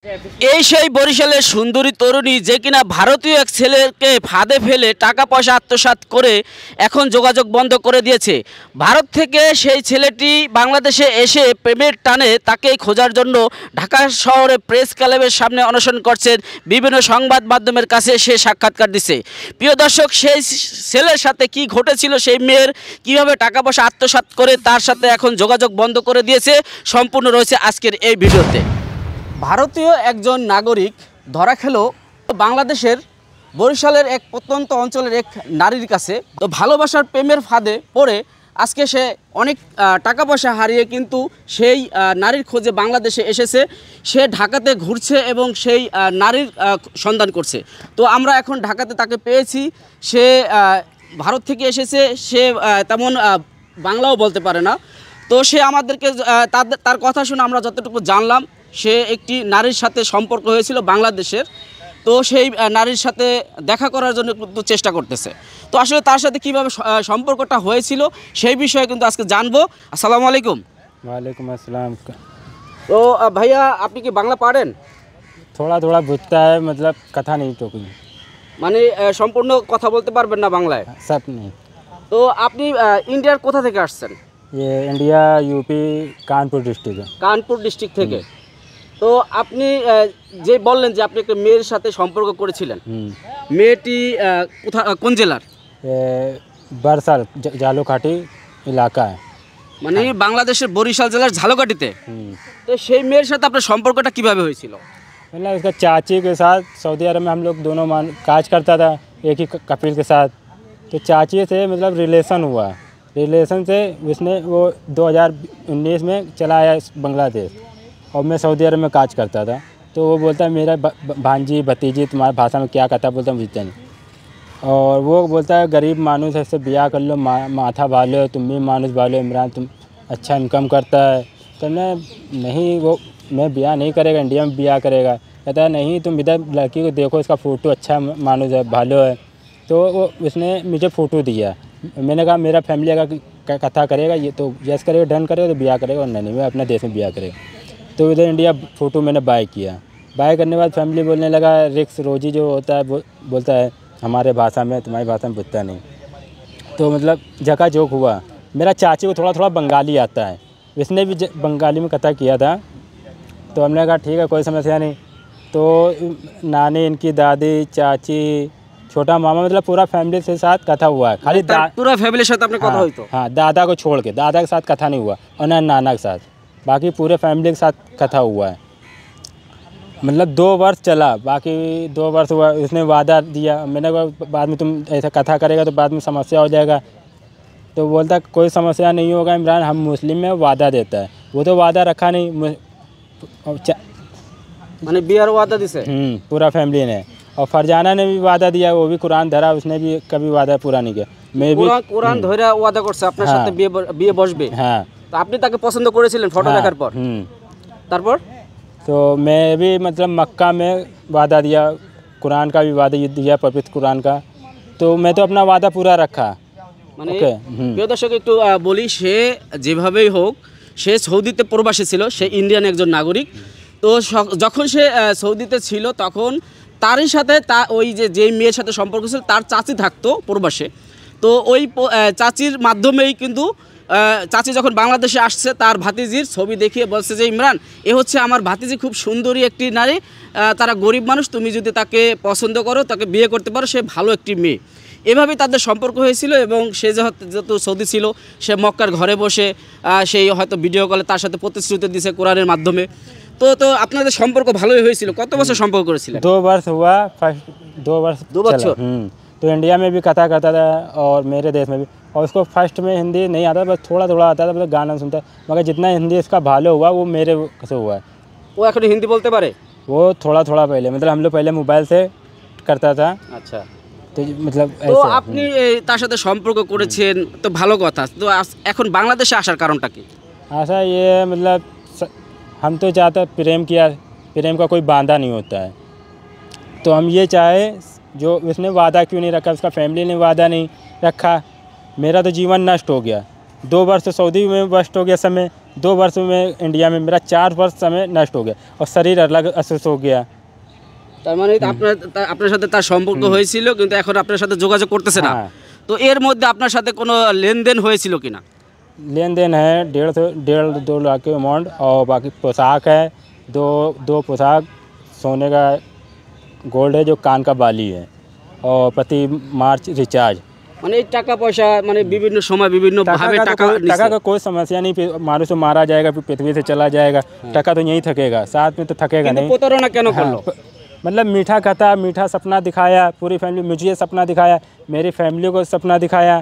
এই সেই বরিশালের সুন্দরী তরুণী যে কিনা ভারতীয় এক ছেলেকে ফাঁদে ফেলে টাকা পয়সা আত্মসাৎ করে এখন যোগাযোগ বন্ধ করে দিয়েছে। ভারত থেকে সেই ছেলেটি বাংলাদেশে এসে প্রেমের টানে তাকেই খোঁজার জন্য ঢাকা শহরে প্রেস ক্লাবের সামনে অনশন করছেন, বিভিন্ন সংবাদ মাধ্যমের কাছে সে সাক্ষাৎকার দিচ্ছে। প্রিয় দর্শক, সেই ছেলের সাথে কি ঘটেছিল, সেই মেয়ের কিভাবে টাকা পয়সা আত্মসাৎ করে তার সাথে এখন যোগাযোগ বন্ধ করে দিয়েছে, সম্পূর্ণ রয়েছে আজকের এই ভিডিওতে। ভারতীয় একজন নাগরিক ধরা খেল বাংলাদেশের বরিশালের এক প্রত্যন্ত অঞ্চলের এক নারীর কাছে। তো ভালোবাসার প্রেমের ফাঁদে পড়ে আজকে সে অনেক টাকা পয়সা হারিয়ে কিন্তু সেই নারীর খোঁজে বাংলাদেশে এসেছে। সে ঢাকাতে ঘুরছে এবং সেই নারীর সন্ধান করছে। তো আমরা এখন ঢাকাতে তাকে পেয়েছি। সে ভারত থেকে এসেছে, সে তেমন বাংলাও বলতে পারে না। তো সে আমাদেরকে তার কথা শুনে আমরা যতটুকু জানলাম, সে একটি নারীর সাথে সম্পর্ক হয়েছিল বাংলাদেশের। তো সেই নারীর সাথে দেখা করার জন্য কিন্তু চেষ্টা করতেছে। তো আসলে তার সাথে কীভাবে সম্পর্কটা হয়েছিল সেই বিষয়ে কিন্তু আজকে জানবো। আসসালামু আলাইকুম। वालेकुम अस्सलाम। তো ভাইয়া, আপনি কি বাংলা পারেন? थोड़ा थोड़ा बुझता है, मतलब कथा नहीं तो कोई মানে সম্পূর্ণ কথা বলতে পারবেন না বাংলায়? सब नहीं। তো আপনি ইন্ডিয়ার কোথা থেকে আসছেন? ये इंडिया यूपी कानपुर डिस्ट्रिक्ट है। কানপুর ডিস্ট্রিক্ট থেকে। তো আপনি যে বললেন যে আপনি একটা মেয়ের সাথে সম্পর্ক করেছিলেন, মেয়েটি কোন জেলার? ये बरसाल जालूकाठी इलाका है। মানে বাংলাদেশের বরিশাল জেলার ঝালকাঠিতে। তো সেই মেয়ের সাথে আপনার সম্পর্কটা কিভাবে হয়েছিল? मतलब इसका चाची के साथ सऊदी अरब में हम लोग दोनों काज करता था एक ही कपिल के साथ। तो चाची से मतलब रिलेशन हुआ। रिलेशन से उसने वो 2019 में चला आया बांग्लादेश और मैं सऊदी अरब में काज करता था। तो वो बोलता है मेरा भांजी भतीजी तुम्हारी भाषा में क्या कहता है, बोलता मुझे नहीं। और वो बोलता है गरीब मानुस है, इससे ब्याह कर लो, माथा भालो, तुम भी मानुस भालो, इमरान तुम अच्छा इनकम करता है। तो नहीं, वो मैं ब्याह नहीं करेगा, इंडिया में ब्याह करेगा। कहता है नहीं, तुम इधर लड़की को देखो, इसका फ़ोटो अच्छा मानुस है, भालो है। तो वो उसने मुझे फ़ोटो दिया। मैंने कहा मेरा फैमिली का कथा करेगा, ये तो यस करेगा, डन करेगा तो ब्याह करेगा, और नहीं मैं अपने देश में ब्याह करेगा। तो इधर इंडिया फ़ोटो मैंने बाय किया। बाय करने के बाद फैमिली बोलने लगा रिक्स रोजी जो होता है बोलता है हमारे भाषा में, तुम्हारी भाषा में पूछता नहीं। तो मतलब झका जोक हुआ। मेरा चाची को थोड़ा थोड़ा बंगाली आता है, इसने भी बंगाली में कथा किया था। तो हमने कहा ठीक है, कोई समस्या नहीं। तो नानी, इनकी दादी, चाची, छोटा मामा, मतलब पूरा फैमिली के साथ कथा हुआ है। खाली पूरा फैमिली साथ आपने कथा हुई? तो हाँ, दादा को छोड़ के, दादा के साथ कथा नहीं हुआ और ना नाना के साथ, बाकी पूरे फैमिली के साथ कथा हुआ है। मतलब 2 वर्ष चला, बाकी 2 वर्ष हुआ। उसने वादा दिया, मैंने कहा बाद में तुम ऐसा कथा करेगा तो बाद में समस्या हो जाएगा। तो बोलता कोई समस्या नहीं होगा इमरान, हम मुस्लिम में वादा देता है। वो तो वादा रखा नहीं। मैंने बिहार वादा दिसे पूरा फैमिली ने। और फरजाना ने भी वादा दिया, वो भी कुरान धरा, उसने भी कभी वादा पूरा नहीं किया। मैं भी कुरान ধরে ওয়াদা করছে আপনার সাথে বিয়ে বসবে। হ্যাঁ। তো আপনি তাকে পছন্দ করেছিলেন ফটো দেখার পর? তারপর तो मैं भी मतलब मक्का में वादा दिया, कुरान का भी वादा दिया, पवित्र कुरान का। तो मैं तो अपना वादा पूरा रखा। মানে প্রিয় দর্শক, একটু বলি, সে যেভাবেই হোক সে সৌদিতে প্রবাসী ছিল, সে ইন্ডিয়ান একজন নাগরিক। তো যখন সে সৌদিতে ছিল তখন তারই সাথে ওই যেই মেয়ের সাথে সম্পর্ক ছিল তার চাচি থাকতো প্রবাসে। তো ওই চাচির মাধ্যমেই কিন্তু চাচি যখন বাংলাদেশে আসছে তার ভাতিজির ছবি দেখিয়ে বলছে যে ইমরান, এ হচ্ছে আমার ভাতিজি, খুব সুন্দরী একটি নারী, তারা গরিব মানুষ, তুমি যদি তাকে পছন্দ করো, তাকে বিয়ে করতে পারো, সে ভালো একটি মেয়ে। এভাবেই তাদের সম্পর্ক হয়েছিল। এবং সে যেহেতু সৌদি ছিল, সে মক্কার ঘরে বসে সেই হয়তো ভিডিও কলে তার সাথে প্রতিশ্রুতি দিয়েছে কোরআনের মাধ্যমে। তো আপনাদের সম্পর্ক ভালোই হয়েছিল। কত বছর সম্পর্ক করেছিলেন? 2 वर्ष हुआ। फर्स्ट 2 वर्ष 2 बच्चों। तो इंडिया में भी कथा करता था और मेरे देश में भी। और उसको फर्स्ट में हिंदी नहीं आता, बस थोड़ा थोड़ा आता था, मतलब गाना सुनता। मगर जितना हिंदी इसका भालो हुआ वो मेरे से हुआ है। वो এখন হিন্দি বলতে পারে? वो थोड़ा थोड़ा पहले, मतलब हम लोग पहले मोबाइल से करता था। আচ্ছা। तो मतलब তো আপনি তার সাথে সম্পর্ক করেছেন, তো ভালো কথা। তো এখন বাংলাদেশে আসার কারণটা কি? ऐसा ये मतलब हम तो चाहते प्रेम किया, प्रेम का कोई बांधा नहीं होता है। तो हम ये चाहे जो उसने वादा क्यों नहीं रखा, उसका फैमिली ने वादा नहीं रखा। मेरा तो जीवन नष्ट हो गया। 2 वर्ष तो सऊदी में वेस्ट हो गया समय, 2 वर्ष में इंडिया में मेरा 4 वर्ष समय नष्ट हो गया और शरीर अलग असूस हो गया। তার মানে আপনার সাথে তার সম্পর্ক হয়েছিল, কিন্তু এখন আপনার সাথে যোগাযোগ করতেছে না। হ্যাঁ। তো এর মধ্যে আপনার সাথে কোনো লেনদেন হয়েছিল কিনা? लेन देन है 1.5 लाख के अमाउंट, और बाकी पोशाक है, दो पोशाक, सोने का गोल्ड है, जो कान का बाली है, और प्रति मार्च रिचार्ज। মানে এই টাকা পয়সা মানে বিভিন্ন সময় বিভিন্ন ভাবে টাকা टका का कोई समस्या नहीं, फिर मारू से मारा जाएगा, फिर पृथ्वी से चला जाएगा, टका तो यहीं थकेगा, साथ में तो थकेगा কিন্তু नहीं। প্রতারণা কেন করলো? मतलब मीठा खाता, मीठा सपना दिखाया, पूरी फैमिली मुझे सपना दिखाया, मेरी फैमिली को सपना दिखाया,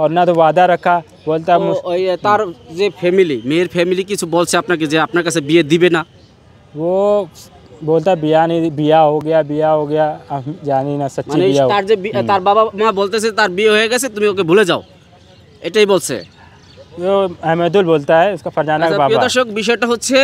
और ना तो वादा रखा, बोलता তো ওই তার যে ফ্যামিলি, মেয়ের ফ্যামিলি কিছু বলছে আপনাকে যে আপনার কাছে বিয়ে দিবে না? वो बोलता बिया हो गया, हम जानी ना सच्ची মানে बिया তার যে তার বাবা মা বলতেছে তার বিয়ে হয়ে গেছে, তুমি ওকে ভুলে যাও, এটাই বলছে। वो अहमदुल बोलता है, उसका फरजाना का প্রিয় बाबा। দর্শক, বিষয়টা হচ্ছে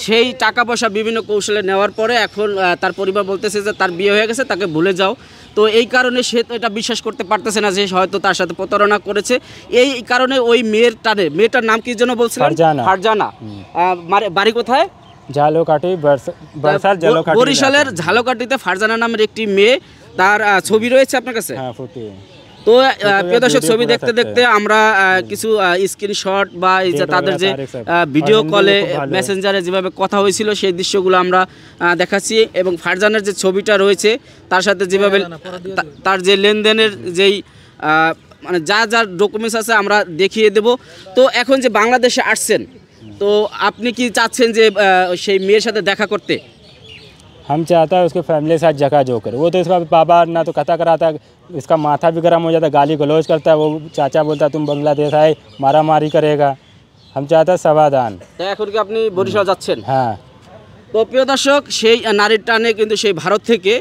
সেই টাকা পয়সা বিভিন্ন কৌশলে নেওয়ার পরে এখন তার পরিবার বলতেছে যে তার বিয়ে হয়ে গেছে, তাকে ভুলে যাও। তো এই কারণে সে তো এটা বিশ্বাস করতে পারতেছে না যে হয়তো তার সাথে প্রতারণা করেছে। এই কারণে ওই মেয়েটার নাম কি যেন বলছিলেন? ফারজানা। বাড়ি কোথায়? ঝালকাঠি, বরিশালের ঝালকাঠিতে ফারজানা নামের একটি মেয়ে, তার ছবি রয়েছে আপনার কাছে। হ্যাঁ, ফুটি। তো প্রিয় দর্শক, ছবি দেখতে দেখতে আমরা কিছু স্ক্রিনশট বা এই যে তাদের যে ভিডিও কলে মেসেঞ্জারে যেভাবে কথা হয়েছিল সেই দৃশ্যগুলো আমরা দেখাচ্ছি, এবং ফারজানের যে ছবিটা রয়েছে তার সাথে যেভাবে তার যে লেনদেনের যেই মানে যা যা ডকুমেন্টস আছে আমরা দেখিয়ে দেব। তো এখন যে বাংলাদেশে আসছেন, তো আপনি কি চাচ্ছেন যে সেই মেয়ের সাথে দেখা করতে? हम चाहता है उसके फैमिली के साथ जगह जो करे। वो तो इसका पापा ना तो कथा कराता, इसका माथा भी गर्म हो जाता, गाली गलौज करता है। वो चाचा बोलता तुम बांग्लादेश आए, मारा मारी करेगा। हम चाहता है समाधान। তো এখন কি আপনি বরিশাল যাচ্ছেন? হ্যাঁ। তো প্রিয় দর্শক, সেই নারীর টানে কিন্তু সেই ভারত থেকে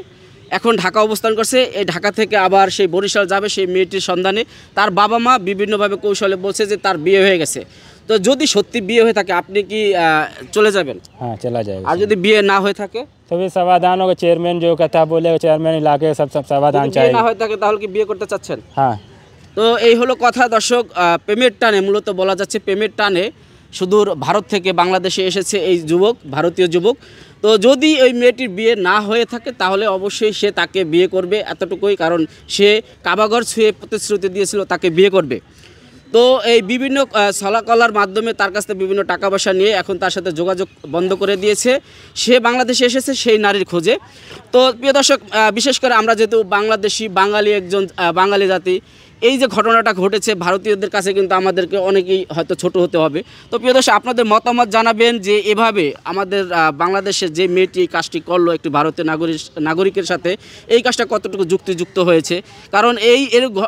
এখন ঢাকা অবস্থান করছে। এই ঢাকা থেকে আবার সেই বরিশাল যাবে সেই মেয়েটির সন্ধানে। তার বাবা মা বিভিন্নভাবে কৌশলে বলছে যে তার বিয়ে হয়ে গেছে। তো যদি সত্যি বিয়ে হয়ে থাকে আপনি কি চলে যাবেন? हाँ, चला जाएगा। আর যদি বিয়ে না হয়ে থাকে? तो भी समाधान होगा। चेयरमैन जो कहता बोलेगा, चेयरमैन इलाके सब समाधान যদি বিয়ে चाहिए। না হয়ে থাকে তাহলে কি বিয়ে করতে চাচ্ছেন? हाँ। তো এই হলো কথা দর্শক। প্রেমের টানে, মূলত বলা যাচ্ছে প্রেমের টানে সুদূর ভারত থেকে বাংলাদেশে এসেছে এই যুবক, ভারতীয় যুবক। তো যদি ওই মেয়েটির বিয়ে না হয়ে থাকে তাহলে অবশ্যই সে তাকে বিয়ে করবে, এতটুকুই। কারণ সে কাবাঘর ছুঁয়ে প্রতিশ্রুতি দিয়েছিল তাকে বিয়ে করবে। তো এই বিভিন্ন ছলাকলার মাধ্যমে তার কাছ থেকে বিভিন্ন টাকা পয়সা নিয়ে এখন তার সাথে যোগাযোগ বন্ধ করে দিয়েছে। সে বাংলাদেশে এসেছে সেই নারীর খোঁজে। তো প্রিয় দর্শক, বিশেষ করে আমরা যেহেতু বাংলাদেশি, বাঙালি একজন বাঙালি জাতি, এই যে ঘটনাটা ঘটেছে ভারতীয়দের কাছে কিন্তু আমাদেরকে অনেকেই হয়তো ছোট হতে হবে। তো প্রিয় দর্শক, আপনাদের মতামত জানাবেন যে এভাবে আমাদের বাংলাদেশের যে মেয়েটি এই কাজটি করলো একটি ভারতীয় নাগরিকের সাথে, এই কাজটা কতটুকু যুক্তিযুক্ত হয়েছে। কারণ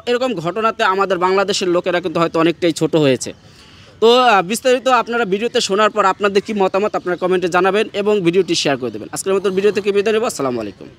এরকম ঘটনাতে আমাদের বাংলাদেশের লোকেরা কিন্তু হয়তো অনেকটাই ছোট হয়েছে। তো বিস্তারিত আপনারা ভিডিওতে শোনার পর আপনাদের কি মতামত আপনারা কমেন্টে জানাবেন এবং ভিডিওটি শেয়ার করে দেবেন। আজকের মতো ভিডিও থেকে বিদায় নেব। আসসালামু আলাইকুম।